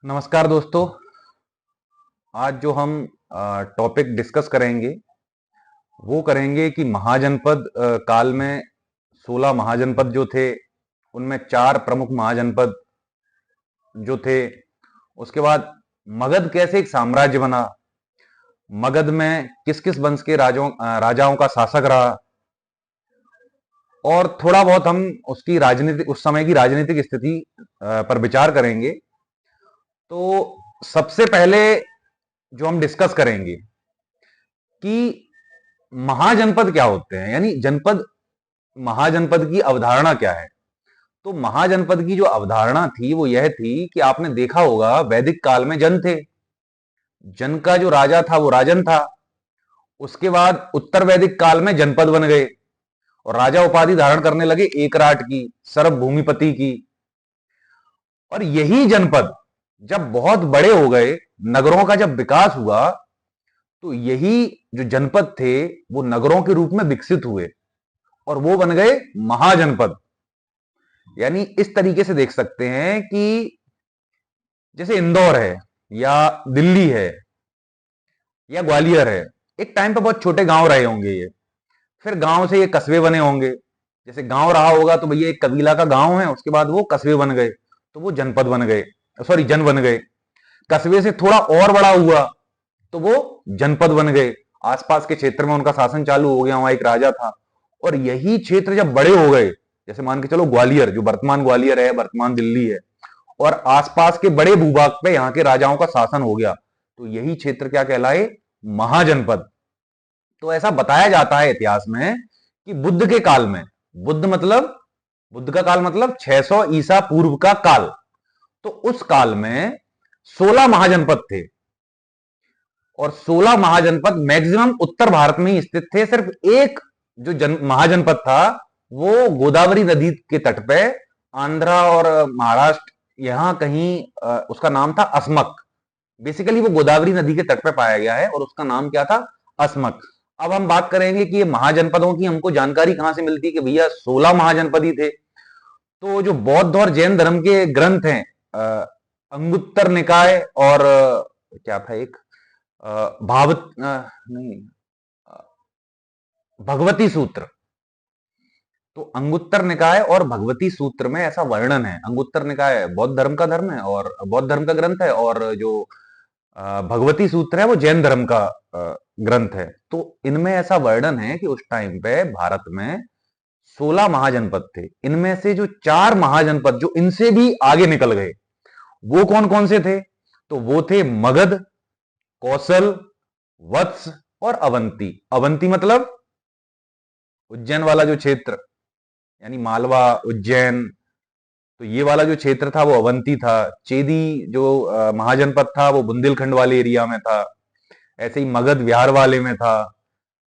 नमस्कार दोस्तों। आज जो हम टॉपिक डिस्कस करेंगे वो करेंगे कि महाजनपद काल में 16 महाजनपद जो थे उनमें 4 प्रमुख महाजनपद जो थे। उसके बाद मगध कैसे एक साम्राज्य बना, मगध में किस किस वंश के राजाओं का शासक रहा, और थोड़ा बहुत हम उसकी राजनीतिक उस समय की राजनीतिक स्थिति पर विचार करेंगे। तो सबसे पहले जो हम डिस्कस करेंगे कि महाजनपद क्या होते हैं, यानी जनपद, महाजनपद की अवधारणा क्या है। तो महाजनपद की जो अवधारणा थी वो यह थी कि आपने देखा होगा वैदिक काल में जन थे, जन का जो राजा था वो राजन था। उसके बाद उत्तर वैदिक काल में जनपद बन गए और राजा उपाधि धारण करने लगे एकराट की, सर्वभूमिपति की। और यही जनपद जब बहुत बड़े हो गए, नगरों का जब विकास हुआ, तो यही जो जनपद थे वो नगरों के रूप में विकसित हुए और वो बन गए महाजनपद। यानी इस तरीके से देख सकते हैं कि जैसे इंदौर है या दिल्ली है या ग्वालियर है, एक टाइम पे बहुत छोटे गांव रहे होंगे ये, फिर गांव से ये कस्बे बने होंगे। जैसे गांव रहा होगा तो भैया एक कबीला का गांव है, उसके बाद वो कस्बे बन गए तो वो जनपद बन गए, सॉरी जन बन गए। कस्बे से थोड़ा और बड़ा हुआ तो वो जनपद बन गए, आसपास के क्षेत्र में उनका शासन चालू हो गया, वहां एक राजा था। और यही क्षेत्र जब बड़े हो गए, जैसे मान के चलो ग्वालियर, जो वर्तमान ग्वालियर है, वर्तमान दिल्ली है, और आसपास के बड़े भूभाग पे यहाँ के राजाओं का शासन हो गया, तो यही क्षेत्र क्या कहलाए, महाजनपद। तो ऐसा बताया जाता है इतिहास में कि बुद्ध के काल में, बुद्ध का काल मतलब 600 ईसा पूर्व का काल, तो उस काल में 16 महाजनपद थे। और 16 महाजनपद मैक्सिमम उत्तर भारत में ही स्थित थे। सिर्फ एक जो महाजनपद था वो गोदावरी नदी के तट पे, आंध्रा और महाराष्ट्र, यहां कहीं उसका नाम था अस्मक। बेसिकली वो गोदावरी नदी के तट पे पाया गया है और उसका नाम क्या था, अस्मक। अब हम बात करेंगे कि ये महाजनपदों की हमको जानकारी कहां से मिलती है कि भैया 16 महाजनपद ही थे। तो जो बौद्ध और जैन धर्म के ग्रंथ हैं, अंगुत्तर निकाय और क्या था एक, भावत नहीं, भगवती सूत्र। तो अंगुत्तर निकाय और भगवती सूत्र में ऐसा वर्णन है। अंगुत्तर निकाय बौद्ध धर्म का धर्म है और बौद्ध धर्म का ग्रंथ है, और जो भगवती सूत्र है वो जैन धर्म का ग्रंथ है। तो इनमें ऐसा वर्णन है कि उस टाइम पे भारत में 16 महाजनपद थे। इनमें से जो 4 महाजनपद जो इनसे भी आगे निकल गए, वो कौन कौन से थे, तो वो थे मगध, कौशल, वत्स और अवंती। अवंती मतलब उज्जैन वाला जो क्षेत्र, यानी मालवा, उज्जैन, तो ये वाला जो क्षेत्र था वो अवंती था। चेदी जो महाजनपद था वो बुंदेलखंड वाले एरिया में था। ऐसे ही मगध बिहार वाले में था।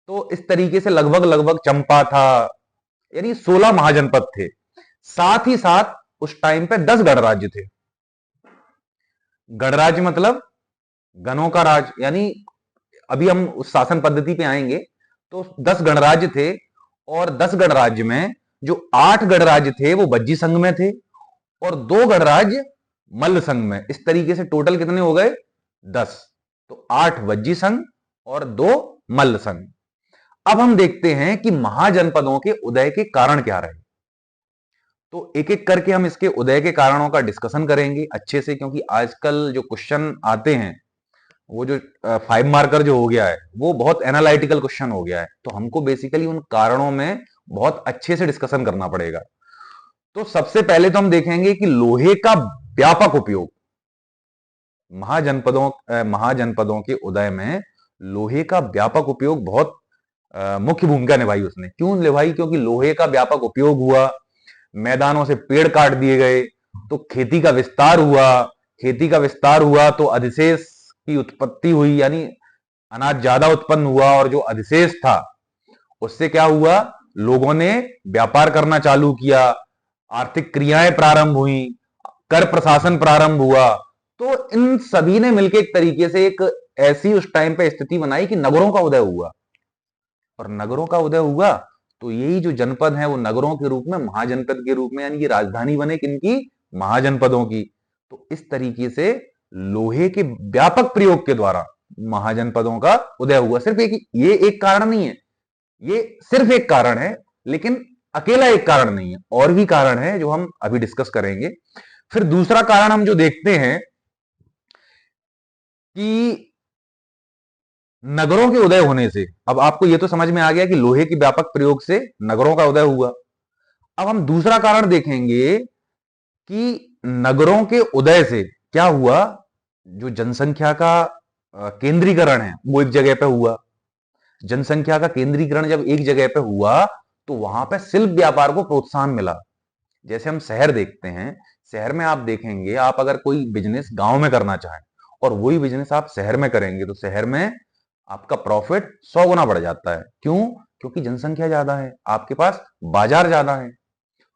तो इस तरीके से लगभग लगभग चंपा था। यानी 16 महाजनपद थे। साथ ही साथ उस टाइम पे 10 गणराज्य थे। गणराज्य मतलब गणों का राज, यानी अभी हम उस शासन पद्धति पे आएंगे। तो 10 गणराज्य थे और 10 गणराज्य में जो 8 गणराज्य थे वो बज्जी संघ में थे और 2 गणराज्य मल्ल संघ में। इस तरीके से टोटल कितने हो गए, 10। तो 8 वज्जी संघ और 2 मल्ल संघ। अब हम देखते हैं कि महाजनपदों के उदय के कारण क्या रहे। तो एक एक करके हम इसके उदय के कारणों का डिस्कशन करेंगे अच्छे से, क्योंकि आजकल जो क्वेश्चन आते हैं वो जो 5 मार्कर जो हो गया है वो बहुत एनालिटिकल क्वेश्चन हो गया है। तो हमको बेसिकली उन कारणों में बहुत अच्छे से डिस्कशन करना पड़ेगा। तो सबसे पहले तो हम देखेंगे कि लोहे का व्यापक उपयोग, महाजनपदों के उदय में लोहे का व्यापक उपयोग बहुत मुख्य भूमिका निभाई उसने। क्यों निभाई, क्योंकि लोहे का व्यापक उपयोग हुआ, मैदानों से पेड़ काट दिए गए तो खेती का विस्तार हुआ। खेती का विस्तार हुआ तो अधिशेष की उत्पत्ति हुई, यानी अनाज ज्यादा उत्पन्न हुआ, और जो अधिशेष था उससे क्या हुआ, लोगों ने व्यापार करना चालू किया, आर्थिक क्रियाएं प्रारंभ हुई, कर प्रशासन प्रारंभ हुआ। तो इन सभी ने मिलकर एक तरीके से एक ऐसी उस टाइम पे स्थिति बनाई कि नगरों का उदय हुआ। और नगरों का उदय हुआ तो यही जो जनपद है वो नगरों के रूप में, महाजनपद के रूप में, यानी कि राजधानी बने किनकी, महाजनपदों की। तो इस तरीके से लोहे के व्यापक प्रयोग के द्वारा महाजनपदों का उदय हुआ। सिर्फ ये एक कारण नहीं है, ये सिर्फ एक कारण है, लेकिन अकेला एक कारण नहीं है, और भी कारण है जो हम अभी डिस्कस करेंगे। फिर दूसरा कारण हम जो देखते हैं कि नगरों के उदय होने से, अब आपको यह तो समझ में आ गया कि लोहे के व्यापक प्रयोग से नगरों का उदय हुआ। अब हम दूसरा कारण देखेंगे कि नगरों के उदय से क्या हुआ, जो जनसंख्या का केंद्रीकरण है वो एक जगह पे हुआ। जनसंख्या का केंद्रीकरण जब एक जगह पे हुआ तो वहां पे शिल्प व्यापार को प्रोत्साहन मिला। जैसे हम शहर देखते हैं, शहर में आप देखेंगे, आप अगर कोई बिजनेस गांव में करना चाहें और वही बिजनेस आप शहर में करेंगे तो शहर में आपका प्रॉफिट 100 गुना बढ़ जाता है। क्यों? क्योंकि जनसंख्या ज्यादा है, आपके पास बाजार ज्यादा है।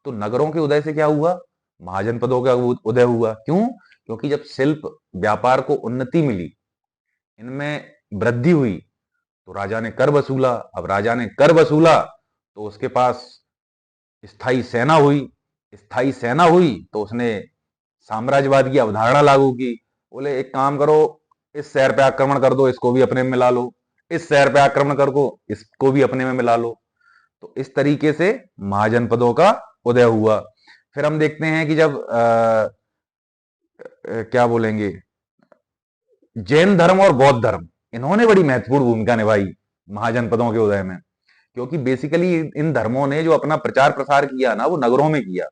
तो नगरों के उदय से क्या हुआ, महाजनपदों का उदय हुआ। क्यों? क्योंकि जब शिल्प व्यापार को उन्नति मिली, इनमें वृद्धि हुई, तो राजा ने कर वसूला। अब राजा ने कर वसूला तो उसके पास स्थायी सेना हुई। स्थायी सेना हुई तो उसने साम्राज्यवाद की अवधारणा लागू की। बोले एक काम करो, इस शहर पे आक्रमण कर दो, इसको भी अपने में मिला लो, इस शहर पे आक्रमण कर दो, इसको भी अपने में मिला लो। तो इस तरीके से महाजनपदों का उदय हुआ। फिर हम देखते हैं कि जब क्या बोलेंगे, जैन धर्म और बौद्ध धर्म, इन्होंने बड़ी महत्वपूर्ण भूमिका निभाई महाजनपदों के उदय में। क्योंकि बेसिकली इन धर्मों ने जो अपना प्रचार प्रसार किया ना, वो नगरों में किया।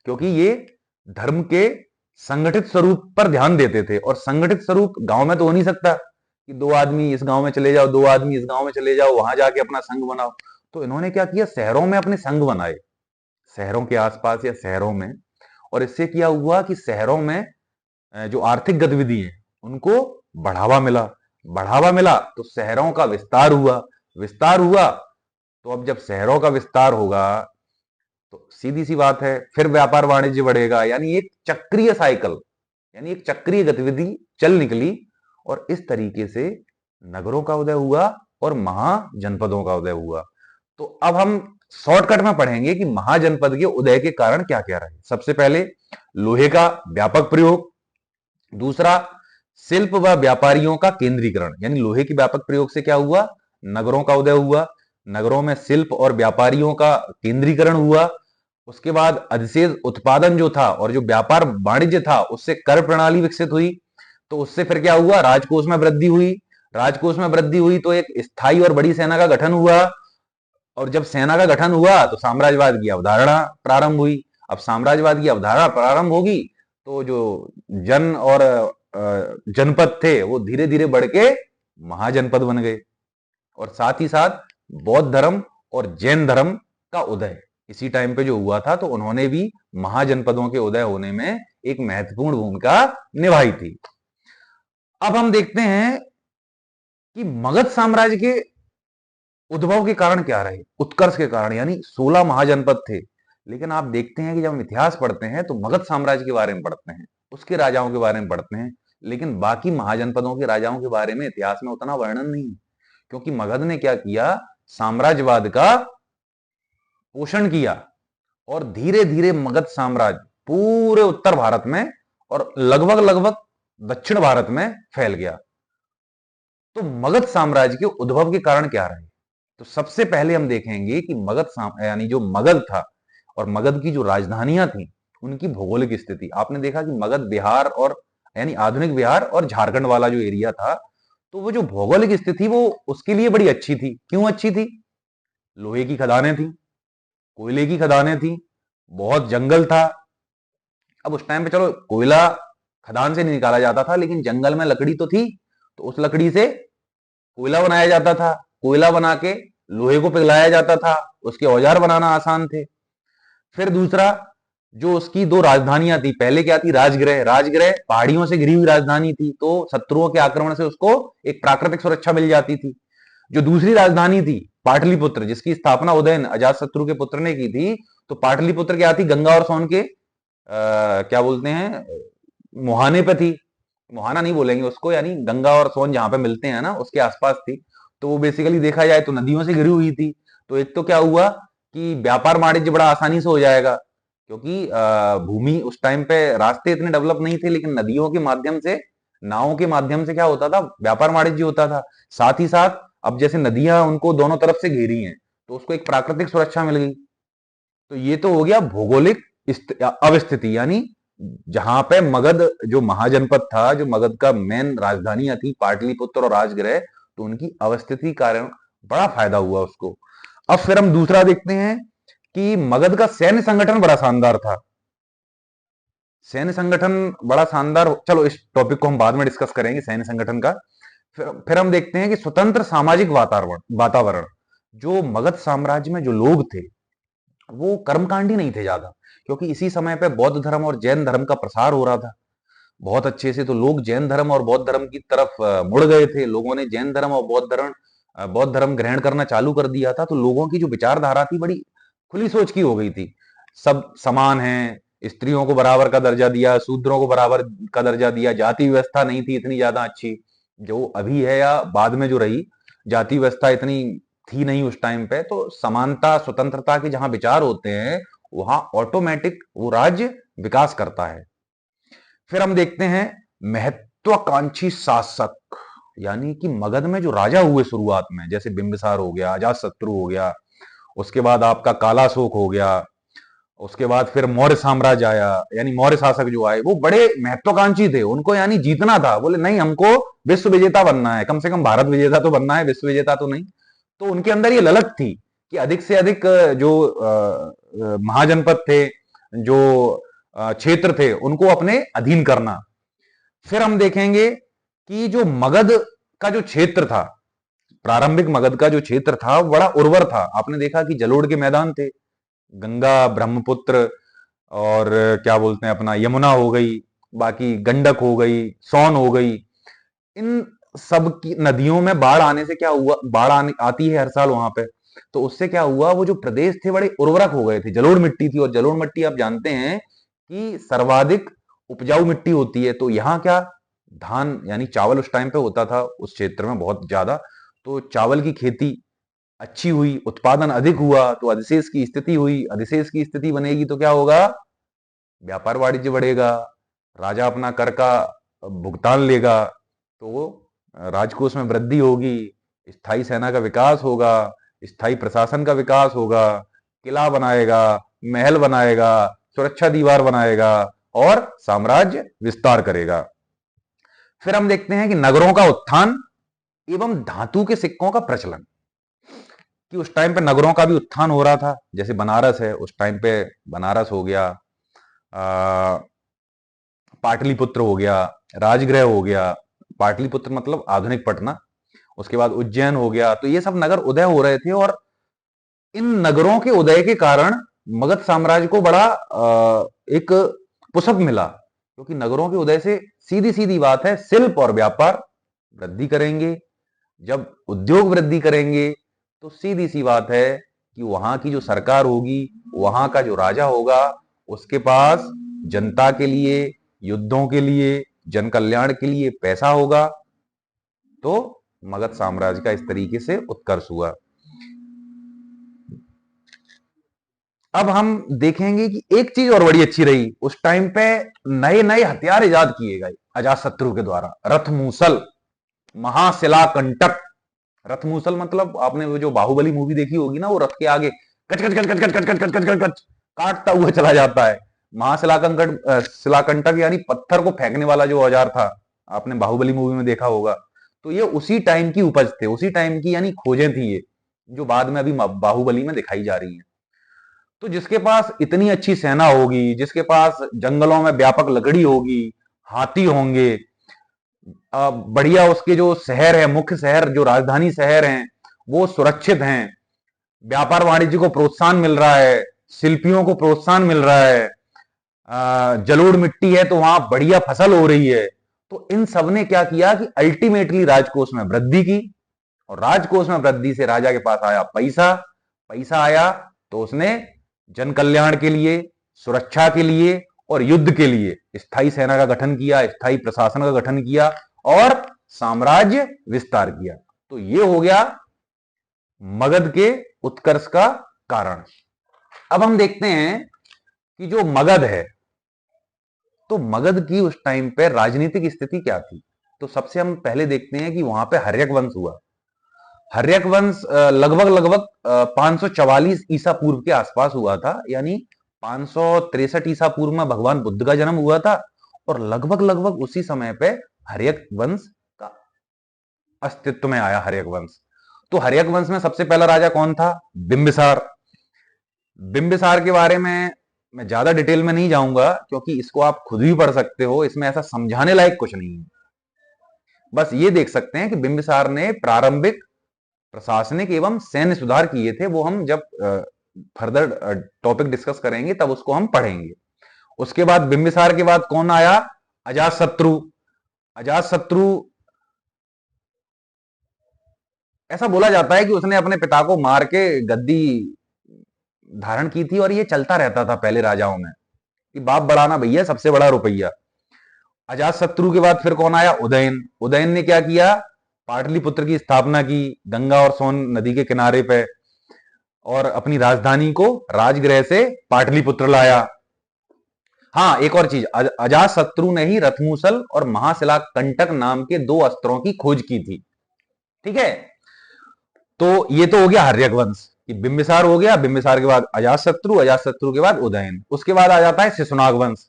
क्योंकि ये धर्म के संगठित स्वरूप पर ध्यान देते थे, और संगठित स्वरूप गांव में तो हो नहीं सकता कि दो आदमी इस गांव में चले जाओ, दो आदमी इस गांव में चले जाओ, वहां जाके अपना संघ बनाओ। तो इन्होंने क्या किया, शहरों में अपने संघ बनाए, शहरों के आसपास या शहरों में। और इससे क्या हुआ कि शहरों में जो आर्थिक गतिविधि है उनको बढ़ावा मिला। बढ़ावा मिला तो शहरों का विस्तार हुआ। विस्तार हुआ तो अब जब शहरों का विस्तार होगा तो सीधी सी बात है, फिर व्यापार वाणिज्य बढ़ेगा। यानी एक चक्रीय साइकिल, यानी एक चक्रीय गतिविधि चल निकली, और इस तरीके से नगरों का उदय हुआ और महाजनपदों का उदय हुआ। तो अब हम शॉर्टकट में पढ़ेंगे कि महाजनपद के उदय के कारण क्या क्या रहे। सबसे पहले लोहे का व्यापक प्रयोग, दूसरा शिल्प व व्यापारियों का केंद्रीकरण, यानी लोहे के व्यापक प्रयोग से क्या हुआ, नगरों का उदय हुआ। नगरों में शिल्प और व्यापारियों का केंद्रीकरण हुआ। उसके बाद अधिशेष उत्पादन जो था और जो व्यापार वाणिज्य था, उससे कर प्रणाली विकसित हुई। तो उससे फिर क्या हुआ, राजकोष में वृद्धि हुई। राजकोष में वृद्धि हुई तो एक स्थायी और बड़ी सेना का गठन हुआ, और जब सेना का गठन हुआ तो साम्राज्यवाद की अवधारणा प्रारंभ हुई। अब साम्राज्यवाद की अवधारणा प्रारंभ होगी तो जो जन और जनपद थे वो धीरे धीरे बढ़ के महाजनपद बन गए। और साथ ही साथ बौद्ध धर्म और जैन धर्म का उदय इसी टाइम पे जो हुआ था, तो उन्होंने भी महाजनपदों के उदय होने में एक महत्वपूर्ण भूमिका निभाई थी। अब हम देखते हैं कि मगध साम्राज्य के उद्भव के कारण क्या रहे, उत्कर्ष के कारण। यानी 16 महाजनपद थे, लेकिन आप देखते हैं कि जब हम इतिहास पढ़ते हैं तो मगध साम्राज्य के बारे में पढ़ते हैं, उसके राजाओं के बारे में पढ़ते हैं, लेकिन बाकी महाजनपदों के राजाओं के बारे में इतिहास में उतना वर्णन नहीं। क्योंकि मगध ने क्या किया, साम्राज्यवाद का पोषण किया, और धीरे धीरे मगध साम्राज्य पूरे उत्तर भारत में और लगभग लगभग दक्षिण भारत में फैल गया। तो मगध साम्राज्य के उद्भव के कारण क्या रहे, तो सबसे पहले हम देखेंगे कि यानी जो मगध था और मगध की जो राजधानियां थी, उनकी भौगोलिक स्थिति। आपने देखा कि मगध बिहार और यानी आधुनिक बिहार और झारखंड वाला जो एरिया था, तो वो जो भौगोलिक स्थिति वो उसके लिए बड़ी अच्छी थी। क्यों अच्छी थी? लोहे की खदानें थी, कोयले की खदानें थी, बहुत जंगल था। अब उस टाइम पे चलो कोयला खदान से नहीं निकाला जाता था, लेकिन जंगल में लकड़ी तो थी, तो उस लकड़ी से कोयला बनाया जाता था। कोयला बना के लोहे को पिघलाया जाता था, उसके औजार बनाना आसान थे। फिर दूसरा, जो उसकी दो राजधानियां थी, पहले क्या थी, राजगृह। राजगृह पहाड़ियों से घिरी हुई राजधानी थी, तो शत्रुओं के आक्रमण से उसको एक प्राकृतिक सुरक्षा मिल जाती थी। जो दूसरी राजधानी थी पाटलिपुत्र, जिसकी स्थापना उदयन अजातशत्रु के पुत्र ने की थी, तो पाटलिपुत्र क्या थी, गंगा और सोन के क्या बोलते हैं, मुहाने पे थी। मुहाना नहीं बोलेंगे उसको, यानी गंगा और सोन जहां पे मिलते हैं ना, उसके आसपास थी। तो वो बेसिकली देखा जाए तो नदियों से घिरी हुई थी। तो एक तो क्या हुआ कि व्यापार वाणिज्य बड़ा आसानी से हो जाएगा, क्योंकि भूमि उस टाइम पे रास्ते इतने डेवलप नहीं थे, लेकिन नदियों के माध्यम से, नावों के माध्यम से क्या होता था, व्यापार वाणिज्य होता था। साथ ही साथ अब जैसे नदियां उनको दोनों तरफ से घेरी हैं, तो उसको एक प्राकृतिक सुरक्षा मिल गई। तो ये तो हो गया भौगोलिक अवस्थिति, यानी जहां पे मगध जो महाजनपद था, जो मगध का मेन राजधानियां थी पाटलिपुत्र और राजगृह, तो उनकी अवस्थिति कारण बड़ा फायदा हुआ उसको। अब फिर हम दूसरा देखते हैं कि मगध का सैन्य संगठन बड़ा शानदार था। सैन्य संगठन बड़ा शानदार, चलो इस टॉपिक को हम बाद में डिस्कस करेंगे सैन्य संगठन का। फिर हम देखते हैं कि स्वतंत्र सामाजिक वातावरण वातावरण जो मगध साम्राज्य में जो लोग थे वो कर्मकांडी नहीं थे ज्यादा, क्योंकि इसी समय पे बौद्ध धर्म और जैन धर्म का प्रसार हो रहा था बहुत अच्छे से। तो लोग जैन धर्म और बौद्ध धर्म की तरफ मुड़ गए थे। लोगों ने जैन धर्म और बौद्ध धर्म ग्रहण करना चालू कर दिया था। तो लोगों की जो विचारधारा थी बड़ी खुली सोच की हो गई थी। सब समान हैं, स्त्रियों को बराबर का दर्जा दिया, शूद्रों को बराबर का दर्जा दिया। जाति व्यवस्था नहीं थी इतनी ज्यादा अच्छी जो अभी है या बाद में जो रही। जाति व्यवस्था इतनी थी नहीं उस टाइम पे। तो समानता स्वतंत्रता के जहां विचार होते हैं वहां ऑटोमेटिक वो राज्य विकास करता है। फिर हम देखते हैं महत्वाकांक्षी शासक, यानी कि मगध में जो राजा हुए शुरुआत में, जैसे बिंबिसार हो गया, अजातशत्रु हो गया, उसके बाद आपका कालाशोक हो गया, उसके बाद फिर मौर्य साम्राज्य आया, यानी मौर्य शासक जो आए वो बड़े महत्वाकांक्षी थे। उनको यानी जीतना था, बोले नहीं हमको विश्व विजेता बनना है, कम से कम भारत विजेता तो बनना है, विश्व विजेता तो नहीं। तो उनके अंदर ये ललक थी कि अधिक से अधिक जो महाजनपद थे, जो क्षेत्र थे, उनको अपने अधीन करना। फिर हम देखेंगे कि जो मगध का जो क्षेत्र था, प्रारंभिक मगध का जो क्षेत्र था वो बड़ा उर्वर था। आपने देखा कि जलोढ़ के मैदान थे, गंगा, ब्रह्मपुत्र और क्या बोलते हैं अपना यमुना हो गई, बाकी गंडक हो गई, सोन हो गई। इन सब की नदियों में बाढ़ आने से क्या हुआ, बाढ़ आती है हर साल वहां पे। तो उससे क्या हुआ, वो जो प्रदेश थे बड़े उर्वरक हो गए थे, जलोढ़ मिट्टी थी। और जलोढ़ मिट्टी आप जानते हैं कि सर्वाधिक उपजाऊ मिट्टी होती है। तो यहाँ क्या, धान यानी चावल उस टाइम पे होता था उस क्षेत्र में बहुत ज्यादा। तो चावल की खेती अच्छी हुई, उत्पादन अधिक हुआ, तो अधिशेष की स्थिति हुई। अधिशेष की स्थिति बनेगी तो क्या होगा, व्यापार वाणिज्य बढ़ेगा, राजा अपना कर का भुगतान लेगा, तो राजकोष में वृद्धि होगी, स्थायी सेना का विकास होगा, स्थायी प्रशासन का विकास होगा, किला बनाएगा, महल बनाएगा, सुरक्षा दीवार बनाएगा और साम्राज्य विस्तार करेगा। फिर हम देखते हैं कि नगरों का उत्थान एवं धातु के सिक्कों का प्रचलन, कि उस टाइम पे नगरों का भी उत्थान हो रहा था। जैसे बनारस है, उस टाइम पे बनारस हो गया, पाटलिपुत्र हो गया, राजगृह हो गया। पाटलिपुत्र मतलब आधुनिक पटना। उसके बाद उज्जैन हो गया। तो ये सब नगर उदय हो रहे थे और इन नगरों के उदय के कारण मगध साम्राज्य को बड़ा एक पुशअप मिला, क्योंकि नगरों के उदय से सीधी सीधी बात है, शिल्प और व्यापार वृद्धि करेंगे। जब उद्योग वृद्धि करेंगे तो सीधी सी बात है कि वहां की जो सरकार होगी, वहां का जो राजा होगा, उसके पास जनता के लिए, युद्धों के लिए, जन कल्याण के लिए पैसा होगा। तो मगध साम्राज्य का इस तरीके से उत्कर्ष हुआ। अब हम देखेंगे कि एक चीज और बड़ी अच्छी रही, उस टाइम पे नए नए हथियार इजाद किए गए अजातशत्रु के द्वारा। रथमूसल, महाशिलाकंटक। रथमूसल मतलब आपने वो जो बाहुबली मूवी देखी होगी ना, वो रथ के आगे कच कच कच कच कच कच कच कच कच कच कच काटता हुआ चला जाता है। महाशिलाकंटक, शिलाकंटक यानी पत्थर को फेंकने वाला जो औजार था, आपने बाहुबली मूवी में देखा होगा। तो ये उसी टाइम की उपज थे, उसी टाइम की यानी खोजें थी ये, जो बाद में अभी बाहुबली में दिखाई जा रही है। तो जिसके पास इतनी अच्छी सेना होगी, जिसके पास जंगलों में व्यापक लकड़ी होगी, हाथी होंगे, बढ़िया उसके जो शहर है, मुख्य शहर जो राजधानी शहर हैं वो सुरक्षित हैं, व्यापार वाणिज्य को प्रोत्साहन मिल रहा है, शिल्पियों को प्रोत्साहन मिल रहा है, जलोढ़ मिट्टी है तो वहां बढ़िया फसल हो रही है। तो इन सब ने क्या किया कि अल्टीमेटली राजकोष में वृद्धि की, और राजकोष में वृद्धि से राजा के पास आया पैसा। पैसा आया तो उसने जन कल्याण के लिए, सुरक्षा के लिए और युद्ध के लिए स्थायी सेना का गठन किया, स्थायी प्रशासन का गठन किया और साम्राज्य विस्तार किया। तो ये हो गया मगध के उत्कर्ष का कारण। अब हम देखते हैं कि जो मगध है, तो मगध की उस टाइम पे राजनीतिक स्थिति क्या थी। तो सबसे हम पहले देखते हैं कि वहां पे हर्यक वंश हुआ। हर्यक वंश लगभग लगभग 544 ईसा पूर्व के आसपास हुआ था, यानी 563 ईसा पूर्व में भगवान बुद्ध का जन्म हुआ था, और लगभग लगभग उसी समय पे हर्यक वंश का अस्तित्व में आया। हर्यक वंश, तो हर्यक वंश में सबसे पहला राजा कौन था? बिंबिसार। बिंबिसार के बारे में मैं ज्यादा डिटेल में नहीं जाऊंगा, क्योंकि इसको आप खुद भी पढ़ सकते हो, इसमें ऐसा समझाने लायक कुछ नहीं है। बस ये देख सकते हैं कि बिंबिसार ने प्रारंभिक प्रशासनिक एवं सैन्य सुधार किए थे। वो हम जब फर्दर टॉपिक डिस्कस करेंगे तब उसको हम पढ़ेंगे। उसके बाद बिंबिसार के बाद कौन आया? अजातशत्रु। अजातशत्रु, ऐसा बोला जाता है कि उसने अपने पिता को मार के गद्दी धारण की थी, और ये चलता रहता था पहले राजाओं में कि बाप बढ़ाना भैया, सबसे बड़ा रुपया। अजातशत्रु के बाद फिर कौन आया? उदयन। उदयन ने क्या किया? पाटलिपुत्र की स्थापना की, गंगा और सोन नदी के किनारे पे, और अपनी राजधानी को राजगृह से पाटलिपुत्र लाया। हाँ, एक और चीज, अजातशत्रु ने ही रथमूसल और महाशिला कंटक नाम के दो अस्त्रों की खोज की थी। ठीक है, तो ये तो हो गया हर्यक वंश कि बिंबिसार हो गया, बिंबिसार के बाद अजातशत्रु, अजातशत्रु के बाद उदयन। उसके बाद आ जाता है शिशुनाग वंश।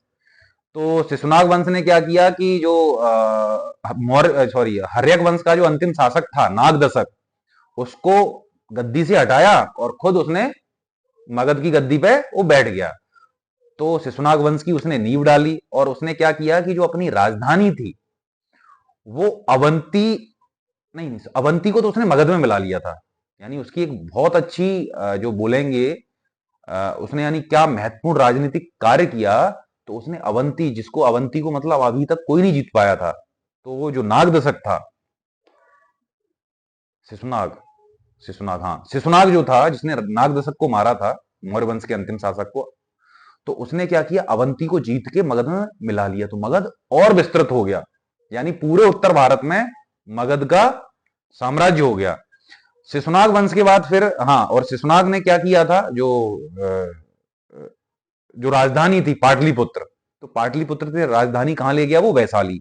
तो शिशुनाग वंश ने क्या किया कि जो मौर्य सॉरी हर्यक वंश का जो अंतिम शासक था नागदशक, उसको गद्दी से हटाया और खुद उसने मगध की गद्दी पे वो बैठ गया। तो शिशुनाग वंश की उसने नींव डाली, और उसने क्या किया कि जो अपनी राजधानी थी वो अवंती, नहीं अवंती को तो उसने मगध में मिला लिया था। यानी उसकी एक बहुत अच्छी जो बोलेंगे उसने यानी क्या महत्वपूर्ण राजनीतिक कार्य किया। तो उसने अवंती, जिसको अवंती को मतलब अभी तक कोई नहीं जीत पाया था, तो वो जो नागदशक था, शिशुनाग, शिशुनाग, हाँ शिशुनाग जो था जिसने नागदशक को मारा था, मौर्य वंश के अंतिम शासक को, तो उसने क्या किया? अवंती को जीत के मगध में मिला लिया, तो मगध और विस्तृत हो गया। यानी पूरे उत्तर भारत में मगध का साम्राज्य हो गया। शिशुनाग वंश के बाद फिर, हाँ, और शिशुनाग ने क्या किया था? जो राजधानी थी पाटलिपुत्र, तो पाटलिपुत्र से राजधानी कहां ले गया? वो वैशाली।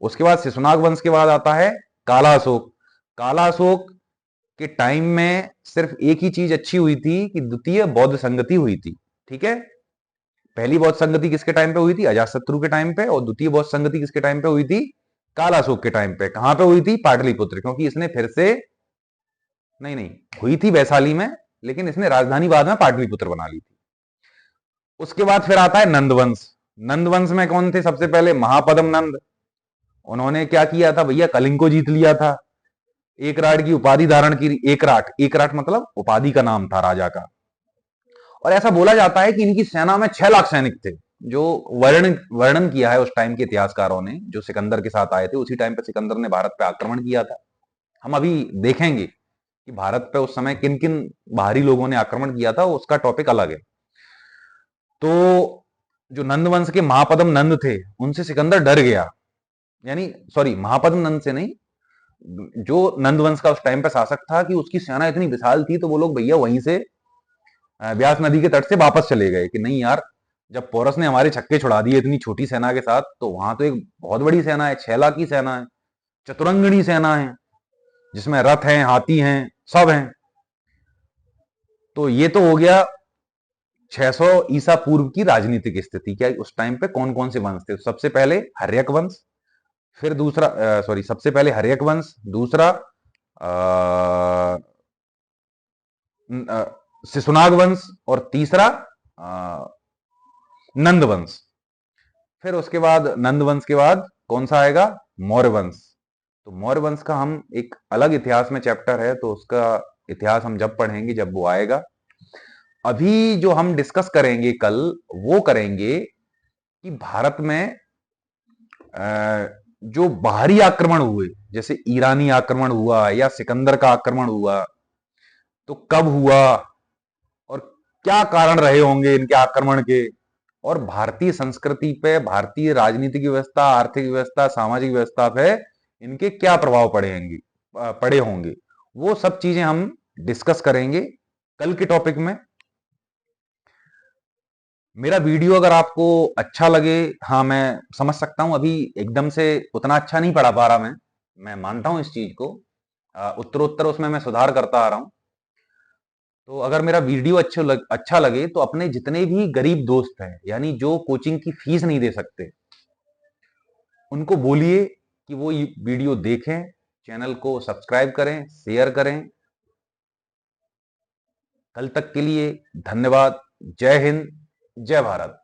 उसके बाद शिशुनाग वंश के बाद आता है काला अशोक। काला अशोक के टाइम में सिर्फ एक ही चीज अच्छी हुई थी कि द्वितीय बौद्ध संगति हुई थी। ठीक है, पहली बौद्ध संगति किसके टाइम पे हुई थी? अजातशत्रु के टाइम पे, और द्वितीय बौद्ध संगति किसके टाइम पे हुई थी? काला अशोक के टाइम पे। कहां पे हुई थी? पाटलिपुत्र, क्योंकि इसने फिर से, नहीं नहीं, हुई थी वैशाली में, लेकिन इसने राजधानी बाद में पाटलिपुत्र बना ली थी। उसके बाद फिर आता है नंदवंश। नंदवंश में कौन थे? सबसे पहले महापद्म नंद। उन्होंने क्या किया था भैया? कलिंग को जीत लिया था। एकराट की उपाधि धारण की। एकराट, एकराट मतलब उपाधि का नाम था राजा का। और ऐसा बोला जाता है कि इनकी सेना में 6 लाख सैनिक थे, जो वर्णन वर्णन किया है उस टाइम के इतिहासकारों ने, जो सिकंदर के साथ आए थे। उसी टाइम पे सिकंदर ने भारत पे आक्रमण किया था। हम अभी देखेंगे कि भारत पे उस समय किन किन बाहरी लोगों ने आक्रमण किया था, उसका टॉपिक अलग है। तो जो नंदवंश के महापद्म नंद थे, उनसे सिकंदर डर गया। यानी सॉरी, महापद्म नंद से नहीं, जो नंदवंश का उस टाइम पे शासक था, कि उसकी सेना इतनी विशाल थी, तो वो लोग भैया वहीं से ब्यास नदी के तट से वापस चले गए कि नहीं यार, जब पोरस ने हमारे छक्के छुड़ा दिए इतनी छोटी सेना के साथ, तो वहां तो एक बहुत बड़ी सेना है, 6 लाख की सेना है, चतुरंगणी सेना है, जिसमें रथ हैं, हाथी हैं, सब हैं। तो ये तो हो गया 600 ईसा पूर्व की राजनीतिक स्थिति। क्या उस टाइम पे कौन कौन से वंश थे? सबसे पहले हर्यक वंश, फिर दूसरा सॉरी सबसे पहले हर्यक वंश, दूसरा शिशुनाग वंश, और तीसरा नंद वंश। फिर उसके बाद नंद वंश के बाद कौन सा आएगा? मौर्य वंश। तो मौर्य वंश का हम एक अलग इतिहास में चैप्टर है, तो उसका इतिहास हम जब पढ़ेंगे, जब वो आएगा। अभी जो हम डिस्कस करेंगे कल, वो करेंगे कि भारत में जो बाहरी आक्रमण हुए, जैसे ईरानी आक्रमण हुआ या सिकंदर का आक्रमण हुआ, तो कब हुआ और क्या कारण रहे होंगे इनके आक्रमण के, और भारतीय संस्कृति पे, भारतीय राजनीतिक व्यवस्था, आर्थिक व्यवस्था, सामाजिक व्यवस्था पे इनके क्या प्रभाव पड़े होंगे, वो सब चीजें हम डिस्कस करेंगे कल के टॉपिक में। मेरा वीडियो अगर आपको अच्छा लगे, हाँ, मैं समझ सकता हूँ अभी एकदम से उतना अच्छा नहीं पढ़ा पा रहा मैं मानता हूँ इस चीज को। उत्तरोत्तर उसमें मैं सुधार करता आ रहा हूँ। तो अगर मेरा वीडियो अच्छा लगे तो अपने जितने भी गरीब दोस्त हैं, यानी जो कोचिंग की फीस नहीं दे सकते, उनको बोलिए कि वो ये वीडियो देखें, चैनल को सब्सक्राइब करें, शेयर करें। कल तक के लिए धन्यवाद। जय हिंद, जय भारत।